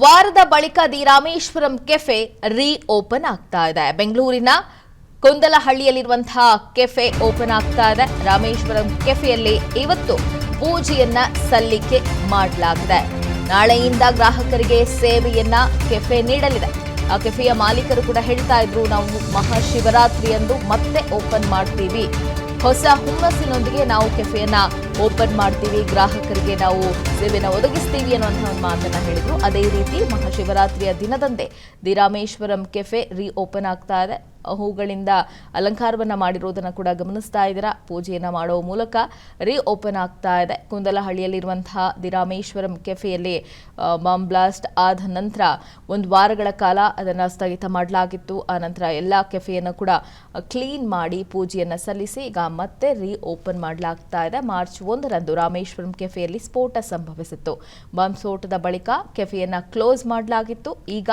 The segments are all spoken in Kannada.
ವಾರದ ಬಳಿಕ ದಿ ರಾಮೇಶ್ವರಂ ಕೆಫೆ ರೀ ಓಪನ್ ಆಗ್ತಾ ಇದೆ. ಬೆಂಗಳೂರಿನ ಕೊಂದಲಹಳ್ಳಿಯಲ್ಲಿರುವಂತಹ ಕೆಫೆ ಓಪನ್ ಆಗ್ತಾ ಇದೆ. ರಾಮೇಶ್ವರಂ ಕೆಫೆಯಲ್ಲಿ ಇವತ್ತು ಪೂಜೆಯನ್ನ ಸಲ್ಲಿಕೆ ಮಾಡಲಾಗಿದೆ. ನಾಳೆಯಿಂದ ಗ್ರಾಹಕರಿಗೆ ಸೇವೆಯನ್ನ ಕೆಫೆ ನೀಡಲಿದೆ. ಆ ಕೆಫೆಯ ಮಾಲೀಕರು ಕೂಡ ಹೇಳ್ತಾ ಇದ್ರು, ನಾವು ಮಹಾಶಿವರಾತ್ರಿಯಂದು ಮತ್ತೆ ಓಪನ್ ಮಾಡ್ತೀವಿ, ಹೊಸ ಹುಮ್ಮಸ್ಸಿನೊಂದಿಗೆ ನಾವು ಕೆಫೆಯನ್ನ ಓಪನ್ ಮಾಡ್ತೀವಿ, ಗ್ರಾಹಕರಿಗೆ ನಾವು ಸೇವೆಯನ್ನು ಒದಗಿಸ್ತೀವಿ ಅನ್ನುವಂತಹ ಒಂದು ಮಾತನ್ನ ಹೇಳಿದ್ರು. ಅದೇ ರೀತಿ ಮಹಾಶಿವರಾತ್ರಿಯ ದಿನದಂದೇ ದಿ ರಾಮೇಶ್ವರಂ ಕೆಫೆ ರೀ ಓಪನ್ ಆಗ್ತಾ ಇದೆ. ಹೂಗಳಿಂದ ಅಲಂಕಾರವನ್ನ ಮಾಡಿರೋದನ್ನ ಕೂಡ ಗಮನಿಸ್ತಾ ಇದ್ದೀರಾ. ಪೂಜೆಯನ್ನ ಮಾಡುವ ಮೂಲಕ ರೀ ಓಪನ್ ಆಗ್ತಾ ಇದೆ. ಕುಂದಲಹಳ್ಳಿಯಲ್ಲಿರುವಂತಹ ದಿ ರಾಮೇಶ್ವರಂ ಕೆಫೆಯಲ್ಲಿ ಬಾಂಬ್ ಬ್ಲಾಸ್ಟ್ ಆದ ನಂತರ ಒಂದು ವಾರಗಳ ಕಾಲ ಅದನ್ನು ಸ್ಥಗಿತ ಮಾಡಲಾಗಿತ್ತು. ಆ ನಂತರ ಎಲ್ಲ ಕೆಫೆಯನ್ನು ಕೂಡ ಕ್ಲೀನ್ ಮಾಡಿ ಪೂಜೆಯನ್ನ ಸಲ್ಲಿಸಿ ಈಗ ಮತ್ತೆ ರೀ ಓಪನ್ ಮಾಡಲಾಗ್ತಾ ಇದೆ. ಮಾರ್ಚ್ 1ರಂದು ರಾಮೇಶ್ವರಂ ಕೆಫೆಯಲ್ಲಿ ಸ್ಫೋಟ ಸಂಭವಿಸಿತ್ತು. ಬಾಂಬ್ ಸ್ಫೋಟದ ಬಳಿಕ ಕೆಫೆಯನ್ನ ಕ್ಲೋಸ್ ಮಾಡಲಾಗಿತ್ತು. ಈಗ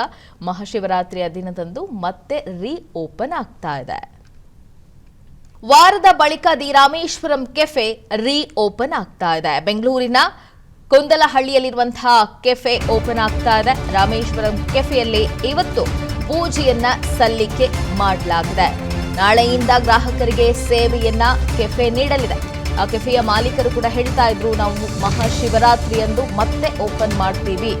ಮಹಾಶಿವರಾತ್ರಿಯ ದಿನದಂದು ಮತ್ತೆ ರೀ ಓಪನ್ ಆಗ್ತಾ ಇದೆ. ವಾರದ ಬಳಿಕ ದಿ ರಾಮೇಶ್ವರಂ ಕೆಫೆ ರೀ ಓಪನ್ ಆಗ್ತಾ ಇದೆ. ಬೆಂಗಳೂರಿನ ಕೊಂದಲಹಳ್ಳಿಯಲ್ಲಿರುವಂತಹ ಕೆಫೆ ಓಪನ್ ಆಗ್ತಾ ಇದೆ. ರಾಮೇಶ್ವರಂ ಕೆಫೆಯಲ್ಲಿ ಇವತ್ತು ಪೂಜೆಯನ್ನ ಸಲ್ಲಿಕೆ ಮಾಡಲಾಗಿದೆ. ನಾಳೆಯಿಂದ ಗ್ರಾಹಕರಿಗೆ ಸೇವೆಯನ್ನ ಕೆಫೆ ನೀಡಲಿದೆ. ಆ ಕೆಫೆಯ ಮಾಲೀಕರು ಕೂಡ ಹೇಳ್ತಾ ಇದ್ರು, ನಾವು ಮಹಾಶಿವರಾತ್ರಿಯಂದು ಮತ್ತೆ ಓಪನ್ ಮಾಡ್ತೀವಿ,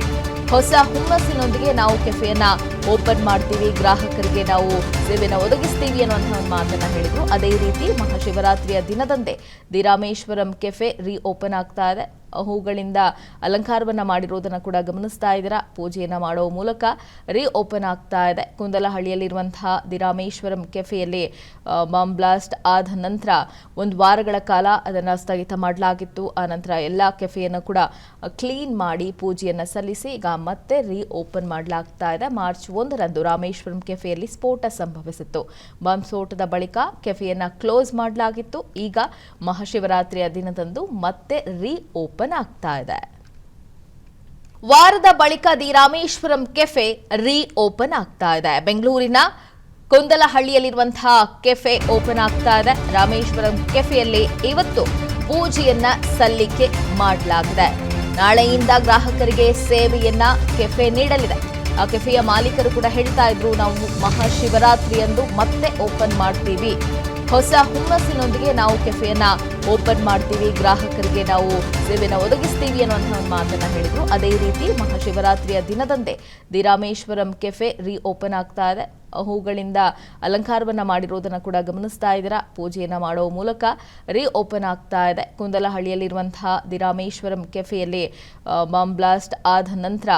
ಹೊಸ ಹುಮ್ಮಸ್ಸಿನೊಂದಿಗೆ ನಾವು ಕೆಫೆಯನ್ನ ಓಪನ್ ಮಾಡ್ತೀವಿ, ಗ್ರಾಹಕರಿಗೆ ನಾವು ಸೇವೆಯನ್ನು ಒದಗಿಸ್ತೀವಿ ಅನ್ನುವಂತಹ ಒಂದು ಮಾತನ್ನ ಹೇಳಿದ್ರು. ಅದೇ ರೀತಿ ಮಹಾಶಿವರಾತ್ರಿಯ ದಿನದಂದೇ ದಿ ರಾಮೇಶ್ವರಂ ಕೆಫೆ ರೀ ಓಪನ್ ಆಗ್ತಾ ಇದೆ. ಹೂಗಳಿಂದ ಅಲಂಕಾರವನ್ನ ಮಾಡಿರೋದನ್ನ ಕೂಡ ಗಮನಿಸ್ತಾ ಇದ್ದೀರಾ. ಪೂಜೆಯನ್ನ ಮಾಡುವ ಮೂಲಕ ರೀ ಓಪನ್ ಆಗ್ತಾ ಇದೆ. ಕುಂದಲಹಳ್ಳಿಯಲ್ಲಿರುವಂತಹ ದಿ ರಾಮೇಶ್ವರಂ ಕೆಫೆಯಲ್ಲಿ ಬಾಂಬ್ ಬ್ಲಾಸ್ಟ್ ಆದ ನಂತರ ಒಂದು ವಾರಗಳ ಕಾಲ ಅದನ್ನು ಸ್ಥಗಿತ ಮಾಡಲಾಗಿತ್ತು. ಆ ನಂತರ ಎಲ್ಲ ಕೆಫೆಯನ್ನು ಕೂಡ ಕ್ಲೀನ್ ಮಾಡಿ ಪೂಜೆಯನ್ನ ಸಲ್ಲಿಸಿ ಈಗ ಮತ್ತೆ ರೀ ಓಪನ್ ಮಾಡಲಾಗ್ತಾ ಇದೆ. ಮಾರ್ಚ್ 1ರಂದು ರಾಮೇಶ್ವರಂ ಕೆಫೆಯಲ್ಲಿ ಸ್ಫೋಟ ಸಂಭವಿಸಿತ್ತು. ಬಾಂಬ್ ಸ್ಫೋಟದ ಬಳಿಕ ಕೆಫೆಯನ್ನ ಕ್ಲೋಸ್ ಮಾಡಲಾಗಿತ್ತು. ಈಗ ಮಹಾಶಿವರಾತ್ರಿಯ ದಿನದಂದು ಮತ್ತೆ ರೀ ಓಪನ್ ಆಗ್ತಾ ಇದೆ. ವಾರದ ಬಳಿಕ ದಿ ರಾಮೇಶ್ವರಂ ಕೆಫೆ ರೀ ಓಪನ್ ಆಗ್ತಾ ಇದೆ. ಬೆಂಗಳೂರಿನ ಕೊಂದಲಹಳ್ಳಿಯಲ್ಲಿರುವಂತಹ ಕೆಫೆ ಓಪನ್ ಆಗ್ತಾ ಇದೆ. ರಾಮೇಶ್ವರಂ ಕೆಫೆಯಲ್ಲಿ ಇವತ್ತು ಪೂಜೆಯನ್ನ ಸಲ್ಲಿಕೆ ಮಾಡಲಾಗಿದೆ. ನಾಳೆಯಿಂದ ಗ್ರಾಹಕರಿಗೆ ಸೇವೆಯನ್ನ ಕೆಫೆ ನೀಡಲಿದೆ. ಆ ಕೆಫೆಯ ಮಾಲೀಕರು ಕೂಡ ಹೇಳ್ತಾ ಇದ್ರು, ನಾವು ಮಹಾಶಿವರಾತ್ರಿಯಂದು ಮತ್ತೆ ಓಪನ್ ಮಾಡ್ತೀವಿ, ಹೊಸ ಹುಮ್ಮಸ್ಸಿನೊಂದಿಗೆ ನಾವು ಕೆಫೆಯನ್ನ ಓಪನ್ ಮಾಡ್ತೀವಿ, ಗ್ರಾಹಕರಿಗೆ ನಾವು ಸೇವೆಯನ್ನು ಒದಗಿಸ್ತೀವಿ ಅನ್ನುವಂತಹ ಒಂದು ಮಾತನ್ನ ಹೇಳಿದ್ರು. ಅದೇ ರೀತಿ ಮಹಾಶಿವರಾತ್ರಿಯ ದಿನದಂದೇ ದಿ ರಾಮೇಶ್ವರಂ ಕೆಫೆ ರೀ ಓಪನ್ ಆಗ್ತಾ ಇದೆ. ಹೂಗಳಿಂದ ಅಲಂಕಾರವನ್ನ ಮಾಡಿರೋದನ್ನ ಕೂಡ ಗಮನಿಸ್ತಾ ಇದ್ದೀರಾ. ಪೂಜೆಯನ್ನ ಮಾಡುವ ಮೂಲಕ ರೀ ಓಪನ್ ಆಗ್ತಾ ಇದೆ. ಕುಂದಲಹಳ್ಳಿಯಲ್ಲಿರುವಂತಹ ದಿ ರಾಮೇಶ್ವರಂ ಕೆಫೆಯಲ್ಲಿ ಬಾಂಬ್ ಬ್ಲಾಸ್ಟ್ ಆದ ನಂತರ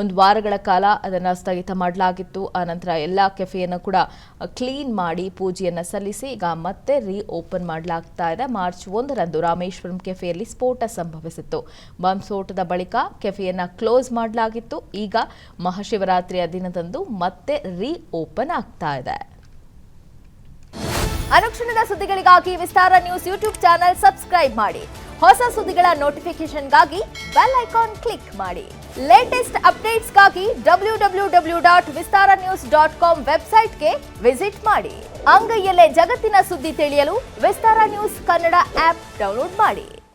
ಒಂದು ವಾರಗಳ ಕಾಲ ಅದನ್ನು ಸ್ಥಗಿತ ಮಾಡಲಾಗಿತ್ತು. ಆ ನಂತರ ಎಲ್ಲ ಕೆಫೆಯನ್ನು ಕೂಡ ಕ್ಲೀನ್ ಮಾಡಿ ಪೂಜೆಯನ್ನ ಸಲ್ಲಿಸಿ ಈಗ ಮತ್ತೆ ರೀ ಓಪನ್ ಮಾಡಲಾಗ್ತಾ ಇದೆ. ಮಾರ್ಚ್ 1ರಂದು ರಾಮೇಶ್ವರಂ ಕೆಫೆಯಲ್ಲಿ ಸ್ಫೋಟ ಸಂಭವಿಸಿತ್ತು. ಬಾಂಬ್ ಸ್ಫೋಟದ ಬಳಿಕ ಕೆಫೆಯನ್ನ ಕ್ಲೋಸ್ ಮಾಡಲಾಗಿತ್ತು. ಈಗ ಮಹಾಶಿವರಾತ್ರಿಯ ದಿನದಂದು ಮತ್ತೆ ರೀ ಓಪನ್ ಆಗ್ತಾ ಇದೆ. ಅನುಕ್ಷಣದ ಸುದ್ದಿಗಳಿಗಾಗಿ ವಿಸ್ತಾರ ನ್ಯೂಸ್ ಯೂಟ್ಯೂಬ್ ಚಾನೆಲ್ ಸಬ್ಸ್ಕ್ರೈಬ್ ಮಾಡಿ. ಹೊಸ ಸುದ್ದಿಗಳ ನೋಟಿಫಿಕೇಶನ್ಗಾಗಿ ಬೆಲ್ ಐಕಾನ್ ಕ್ಲಿಕ್ ಮಾಡಿ. ಲೇಟೆಸ್ಟ್ ಅಪ್ಡೇಟ್ಸ್ಗಾಗಿ www.vistaranews.com ವೆಬ್ಸೈಟ್ಗೆ ವಿಸಿಟ್ ಮಾಡಿ. ಅಂಗೈಯಲ್ಲೇ ಜಗತ್ತಿನ ಸುದ್ದಿ ತಿಳಿಯಲು ವಿಸ್ತಾರ ನ್ಯೂಸ್ ಕನ್ನಡ ಆಪ್ ಡೌನ್ಲೋಡ್ ಮಾಡಿ.